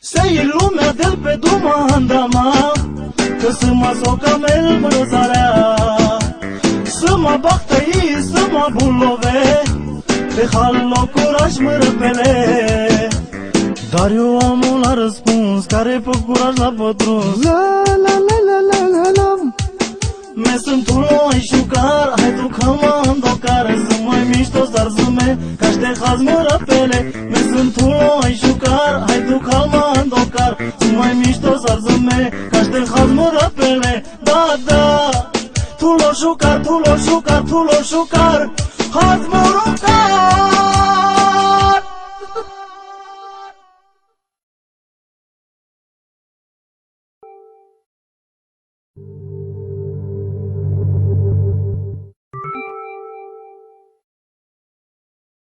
Se iei lumea de pe duma andama, că să mă socamel brăzarea, să mă bag tăi, să mă bulove, pe halo curaj mă răpele. Dar eu am un la răspuns, care pe curaj la pătruns. La la la la la la la. Me sunt un noi șucar, hai tu că mă îndocare, sunt mai mișto zarzume, ca-și de haz mă răpele. Me sunt un noi șucar, hai tu că mă îndocar, sunt mai mișto zarzume, ca-și de haz mă răpele. Da, da, tu lo șucar, tu lo șucar, tu lo șucar, haz mă rog.